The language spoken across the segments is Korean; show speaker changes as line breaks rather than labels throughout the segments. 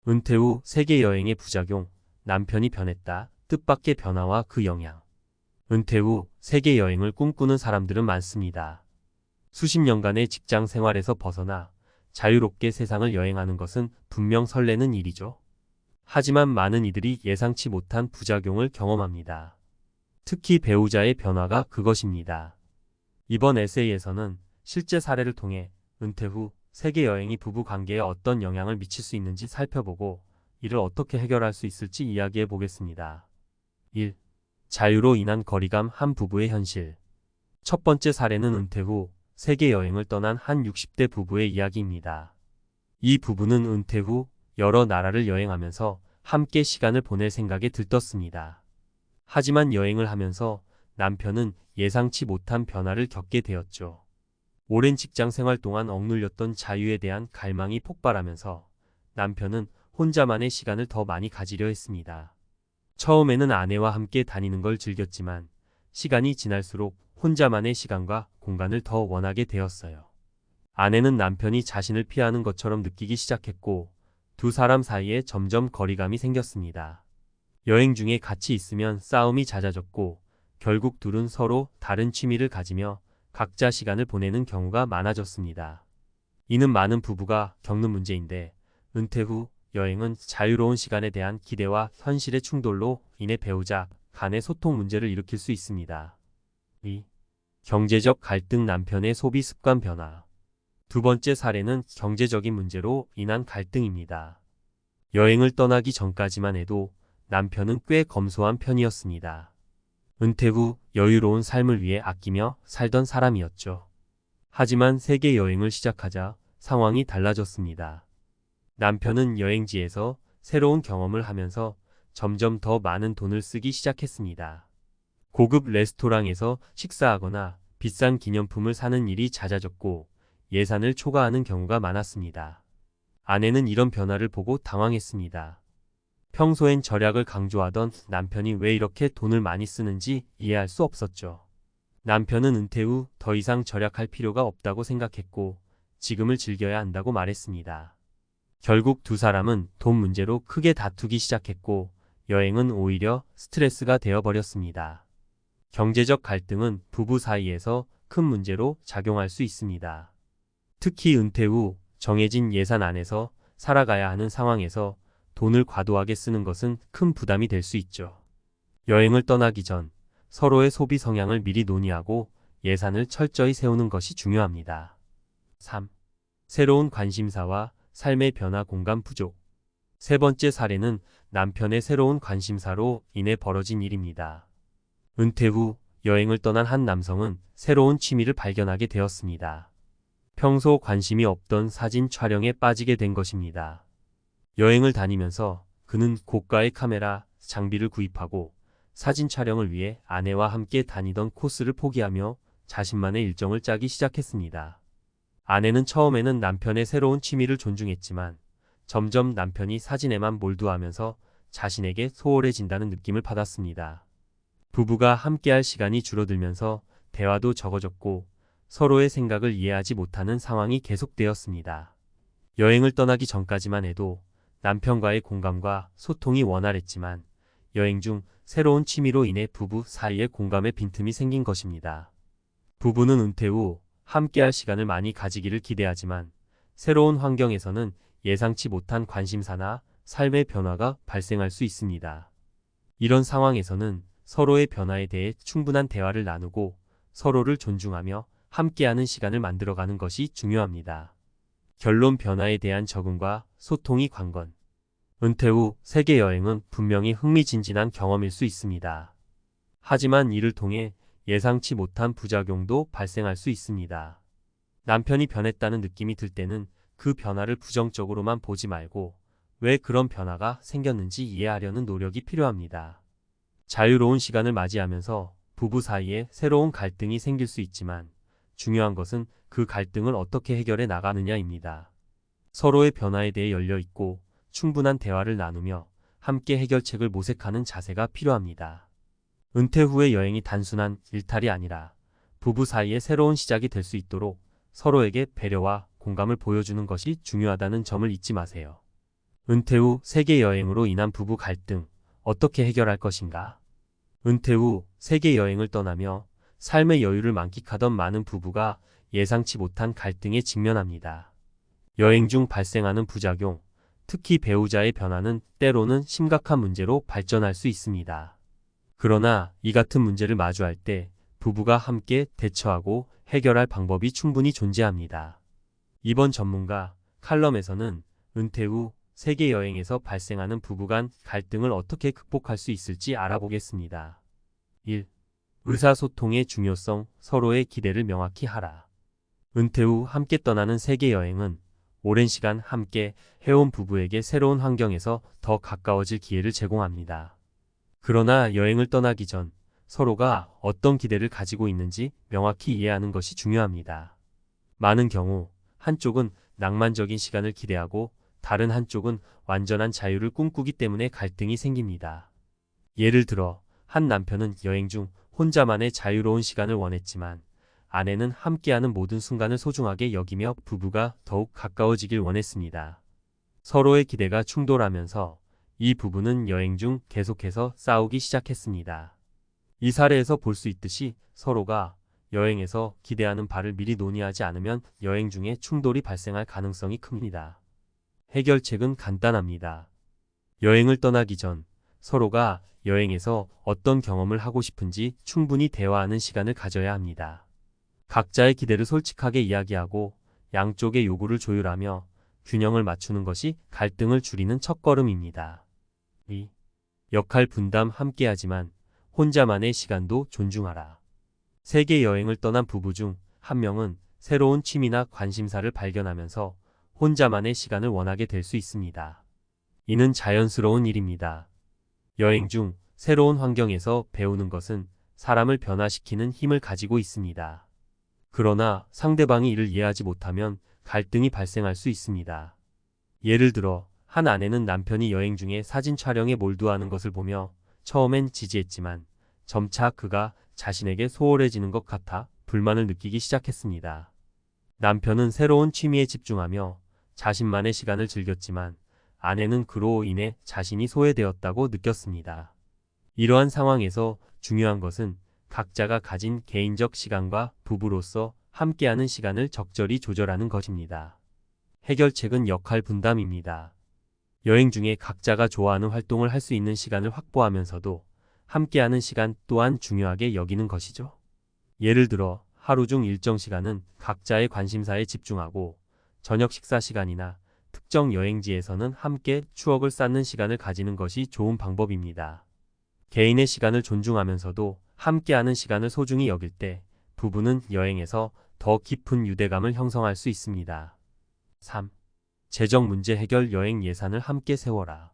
은퇴 후 세계 여행의 부작용, 남편이 변했다. 뜻밖의 변화와 그 영향. 은퇴 후 세계 여행을 꿈꾸는 사람들은 많습니다. 수십 년간의 직장 생활에서 벗어나 자유롭게 세상을 여행하는 것은 분명 설레는 일이죠. 하지만 많은 이들이 예상치 못한 부작용을 경험합니다. 특히 배우자의 변화가 그것입니다. 이번 에세이에서는 실제 사례를 통해 은퇴 후 세계 여행이 부부 관계에 어떤 영향을 미칠 수 있는지 살펴보고 이를 어떻게 해결할 수 있을지 이야기해 보겠습니다. 1. 자유로 인한 거리감 한 부부의 현실. 첫 번째 사례는 은퇴 후 세계 여행을 떠난 한 60대 부부의 이야기입니다. 이 부부는 은퇴 후 여러 나라를 여행하면서 함께 시간을 보낼 생각에 들떴습니다. 하지만 여행을 하면서 남편은 예상치 못한 변화를 겪게 되었죠. 오랜 직장 생활 동안 억눌렸던 자유에 대한 갈망이 폭발하면서 남편은 혼자만의 시간을 더 많이 가지려 했습니다. 처음에는 아내와 함께 다니는 걸 즐겼지만 시간이 지날수록 혼자만의 시간과 공간을 더 원하게 되었어요. 아내는 남편이 자신을 피하는 것처럼 느끼기 시작했고 두 사람 사이에 점점 거리감이 생겼습니다. 여행 중에 같이 있으면 싸움이 잦아졌고 결국 둘은 서로 다른 취미를 가지며 각자 시간을 보내는 경우가 많아졌습니다. 이는 많은 부부가 겪는 문제인데 은퇴 후 여행은 자유로운 시간에 대한 기대와 현실의 충돌로 인해 배우자 간의 소통 문제를 일으킬 수 있습니다. 2. 경제적 갈등 남편의 소비 습관 변화. 두 번째 사례는 경제적인 문제로 인한 갈등입니다. 여행을 떠나기 전까지만 해도 남편은 꽤 검소한 편이었습니다. 은퇴 후 여유로운 삶을 위해 아끼며 살던 사람이었죠. 하지만 세계 여행을 시작하자 상황이 달라졌습니다. 남편은 여행지에서 새로운 경험을 하면서 점점 더 많은 돈을 쓰기 시작했습니다. 고급 레스토랑에서 식사하거나 비싼 기념품을 사는 일이 잦아졌고 예산을 초과하는 경우가 많았습니다. 아내는 이런 변화를 보고 당황했습니다. 평소엔 절약을 강조하던 남편이 왜 이렇게 돈을 많이 쓰는지 이해할 수 없었죠. 남편은 은퇴 후 더 이상 절약할 필요가 없다고 생각했고 지금을 즐겨야 한다고 말했습니다. 결국 두 사람은 돈 문제로 크게 다투기 시작했고 여행은 오히려 스트레스가 되어버렸습니다. 경제적 갈등은 부부 사이에서 큰 문제로 작용할 수 있습니다. 특히 은퇴 후 정해진 예산 안에서 살아가야 하는 상황에서 돈을 과도하게 쓰는 것은 큰 부담이 될 수 있죠. 여행을 떠나기 전 서로의 소비 성향을 미리 논의하고 예산을 철저히 세우는 것이 중요합니다. 3. 새로운 관심사와 삶의 변화 공감 부족. 세 번째 사례는 남편의 새로운 관심사로 인해 벌어진 일입니다. 은퇴 후 여행을 떠난 한 남성은 새로운 취미를 발견하게 되었습니다. 평소 관심이 없던 사진 촬영에 빠지게 된 것입니다. 여행을 다니면서 그는 고가의 카메라, 장비를 구입하고 사진 촬영을 위해 아내와 함께 다니던 코스를 포기하며 자신만의 일정을 짜기 시작했습니다. 아내는 처음에는 남편의 새로운 취미를 존중했지만 점점 남편이 사진에만 몰두하면서 자신에게 소홀해진다는 느낌을 받았습니다. 부부가 함께할 시간이 줄어들면서 대화도 적어졌고 서로의 생각을 이해하지 못하는 상황이 계속되었습니다. 여행을 떠나기 전까지만 해도 남편과의 공감과 소통이 원활했지만 여행 중 새로운 취미로 인해 부부 사이에 공감의 빈틈이 생긴 것입니다. 부부는 은퇴 후 함께할 시간을 많이 가지기를 기대하지만 새로운 환경에서는 예상치 못한 관심사나 삶의 변화가 발생할 수 있습니다. 이런 상황에서는 서로의 변화에 대해 충분한 대화를 나누고 서로를 존중하며 함께하는 시간을 만들어가는 것이 중요합니다. 결론 변화에 대한 적응과 소통이 관건. 은퇴 후 세계 여행은 분명히 흥미진진한 경험일 수 있습니다. 하지만 이를 통해 예상치 못한 부작용도 발생할 수 있습니다. 남편이 변했다는 느낌이 들 때는 그 변화를 부정적으로만 보지 말고 왜 그런 변화가 생겼는지 이해하려는 노력이 필요합니다. 자유로운 시간을 맞이하면서 부부 사이에 새로운 갈등이 생길 수 있지만 중요한 것은 그 갈등을 어떻게 해결해 나가느냐입니다. 서로의 변화에 대해 열려있고 충분한 대화를 나누며 함께 해결책을 모색하는 자세가 필요합니다. 은퇴 후의 여행이 단순한 일탈이 아니라 부부 사이의 새로운 시작이 될 수 있도록 서로에게 배려와 공감을 보여주는 것이 중요하다는 점을 잊지 마세요. 은퇴 후 세계 여행으로 인한 부부 갈등, 어떻게 해결할 것인가? 은퇴 후 세계 여행을 떠나며 삶의 여유를 만끽하던 많은 부부가 예상치 못한 갈등에 직면합니다. 여행 중 발생하는 부작용, 특히 배우자의 변화는 때로는 심각한 문제로 발전할 수 있습니다. 그러나 이 같은 문제를 마주할 때 부부가 함께 대처하고 해결할 방법이 충분히 존재합니다. 이번 전문가 칼럼에서는 은퇴 후 세계 여행에서 발생하는 부부간 갈등을 어떻게 극복할 수 있을지 알아보겠습니다. 1. 의사소통의 중요성, 서로의 기대를 명확히 하라. 은퇴 후 함께 떠나는 세계 여행은 오랜 시간 함께 해온 부부에게 새로운 환경에서 더 가까워질 기회를 제공합니다. 그러나 여행을 떠나기 전 서로가 어떤 기대를 가지고 있는지 명확히 이해하는 것이 중요합니다. 많은 경우 한쪽은 낭만적인 시간을 기대하고 다른 한쪽은 완전한 자유를 꿈꾸기 때문에 갈등이 생깁니다. 예를 들어 한 남편은 여행 중 혼자만의 자유로운 시간을 원했지만 아내는 함께하는 모든 순간을 소중하게 여기며 부부가 더욱 가까워지길 원했습니다. 서로의 기대가 충돌하면서 이 부부는 여행 중 계속해서 싸우기 시작했습니다. 이 사례에서 볼 수 있듯이 서로가 여행에서 기대하는 바를 미리 논의하지 않으면 여행 중에 충돌이 발생할 가능성이 큽니다. 해결책은 간단합니다. 여행을 떠나기 전 서로가 여행에서 어떤 경험을 하고 싶은지 충분히 대화하는 시간을 가져야 합니다. 각자의 기대를 솔직하게 이야기하고 양쪽의 요구를 조율하며 균형을 맞추는 것이 갈등을 줄이는 첫걸음입니다. 2. 역할 분담 함께하지만 혼자만의 시간도 존중하라. 세계 여행을 떠난 부부 중 한 명은 새로운 취미나 관심사를 발견하면서 혼자만의 시간을 원하게 될 수 있습니다. 이는 자연스러운 일입니다. 여행 중 새로운 환경에서 배우는 것은 사람을 변화시키는 힘을 가지고 있습니다. 그러나 상대방이 이를 이해하지 못하면 갈등이 발생할 수 있습니다. 예를 들어 한 아내는 남편이 여행 중에 사진 촬영에 몰두하는 것을 보며 처음엔 지지했지만 점차 그가 자신에게 소홀해지는 것 같아 불만을 느끼기 시작했습니다. 남편은 새로운 취미에 집중하며 자신만의 시간을 즐겼지만 아내는 그로 인해 자신이 소외되었다고 느꼈습니다. 이러한 상황에서 중요한 것은 각자가 가진 개인적 시간과 부부로서 함께하는 시간을 적절히 조절하는 것입니다. 해결책은 역할 분담입니다. 여행 중에 각자가 좋아하는 활동을 할 수 있는 시간을 확보하면서도 함께하는 시간 또한 중요하게 여기는 것이죠. 예를 들어 하루 중 일정 시간은 각자의 관심사에 집중하고 저녁 식사 시간이나 특정 여행지에서는 함께 추억을 쌓는 시간을 가지는 것이 좋은 방법입니다. 개인의 시간을 존중하면서도 함께하는 시간을 소중히 여길 때 부부는 여행에서 더 깊은 유대감을 형성할 수 있습니다. 3. 재정 문제 해결 여행 예산을 함께 세워라.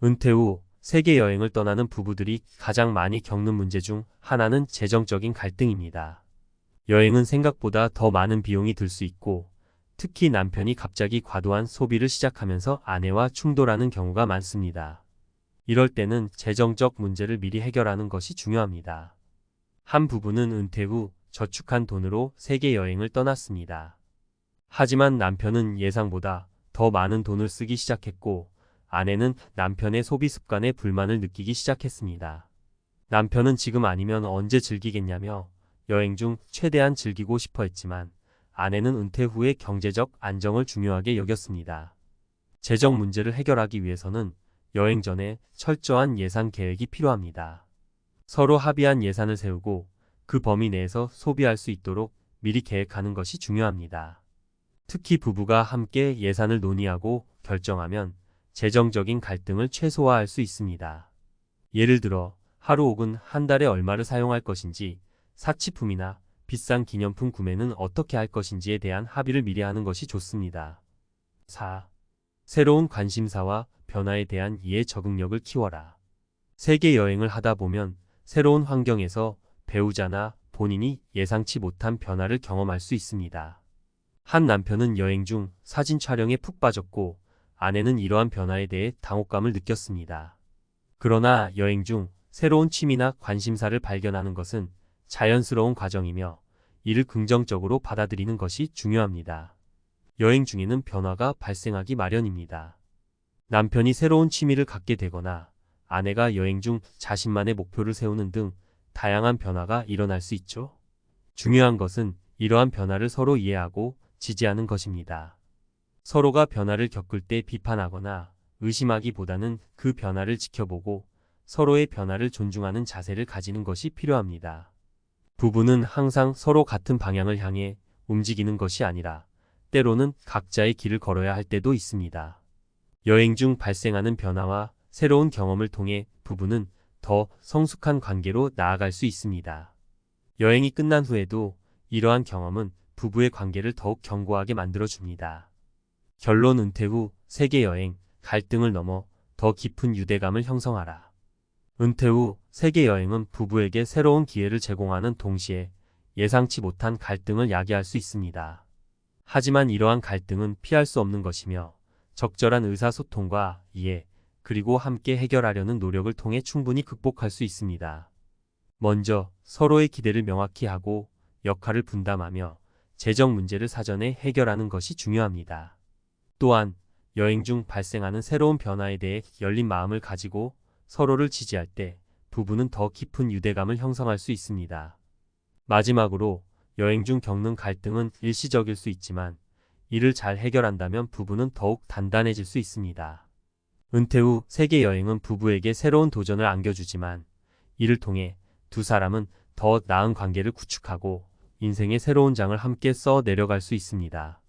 은퇴 후 세계 여행을 떠나는 부부들이 가장 많이 겪는 문제 중 하나는 재정적인 갈등입니다. 여행은 생각보다 더 많은 비용이 들 수 있고 특히 남편이 갑자기 과도한 소비를 시작하면서 아내와 충돌하는 경우가 많습니다. 이럴 때는 재정적 문제를 미리 해결하는 것이 중요합니다. 한 부부는 은퇴 후 저축한 돈으로 세계 여행을 떠났습니다. 하지만 남편은 예상보다 더 많은 돈을 쓰기 시작했고 아내는 남편의 소비 습관에 불만을 느끼기 시작했습니다. 남편은 지금 아니면 언제 즐기겠냐며 여행 중 최대한 즐기고 싶어 했지만 아내는 은퇴 후의 경제적 안정을 중요하게 여겼습니다. 재정 문제를 해결하기 위해서는 여행 전에 철저한 예산 계획이 필요합니다. 서로 합의한 예산을 세우고 그 범위 내에서 소비할 수 있도록 미리 계획하는 것이 중요합니다. 특히 부부가 함께 예산을 논의하고 결정하면 재정적인 갈등을 최소화할 수 있습니다. 예를 들어 하루 혹은 한 달에 얼마를 사용할 것인지, 사치품이나 비싼 기념품 구매는 어떻게 할 것인지에 대한 합의를 미리 하는 것이 좋습니다. 4. 새로운 관심사와 변화에 대한 이해 적응력을 키워라. 세계 여행을 하다 보면 새로운 환경에서 배우자나 본인이 예상치 못한 변화를 경험할 수 있습니다. 한 남편은 여행 중 사진 촬영에 푹 빠졌고 아내는 이러한 변화에 대해 당혹감을 느꼈습니다. 그러나 여행 중 새로운 취미나 관심사를 발견하는 것은 자연스러운 과정이며 이를 긍정적으로 받아들이는 것이 중요합니다. 여행 중에는 변화가 발생하기 마련입니다. 남편이 새로운 취미를 갖게 되거나 아내가 여행 중 자신만의 목표를 세우는 등 다양한 변화가 일어날 수 있죠. 중요한 것은 이러한 변화를 서로 이해하고 지지하는 것입니다. 서로가 변화를 겪을 때 비판하거나 의심하기보다는 그 변화를 지켜보고 서로의 변화를 존중하는 자세를 가지는 것이 필요합니다. 부부는 항상 서로 같은 방향을 향해 움직이는 것이 아니라 때로는 각자의 길을 걸어야 할 때도 있습니다. 여행 중 발생하는 변화와 새로운 경험을 통해 부부는 더 성숙한 관계로 나아갈 수 있습니다. 여행이 끝난 후에도 이러한 경험은 부부의 관계를 더욱 견고하게 만들어줍니다. 결론 은퇴 후 세계 여행, 갈등을 넘어 더 깊은 유대감을 형성하라. 은퇴 후 세계 여행은 부부에게 새로운 기회를 제공하는 동시에 예상치 못한 갈등을 야기할 수 있습니다. 하지만 이러한 갈등은 피할 수 없는 것이며 적절한 의사소통과 이해, 그리고 함께 해결하려는 노력을 통해 충분히 극복할 수 있습니다. 먼저 서로의 기대를 명확히 하고 역할을 분담하며 재정 문제를 사전에 해결하는 것이 중요합니다. 또한 여행 중 발생하는 새로운 변화에 대해 열린 마음을 가지고 서로를 지지할 때 부부는 더 깊은 유대감을 형성할 수 있습니다. 마지막으로 여행 중 겪는 갈등은 일시적일 수 있지만 이를 잘 해결한다면 부부는 더욱 단단해질 수 있습니다. 은퇴 후 세계 여행은 부부에게 새로운 도전을 안겨주지만 이를 통해 두 사람은 더 나은 관계를 구축하고 인생의 새로운 장을 함께 써 내려갈 수 있습니다.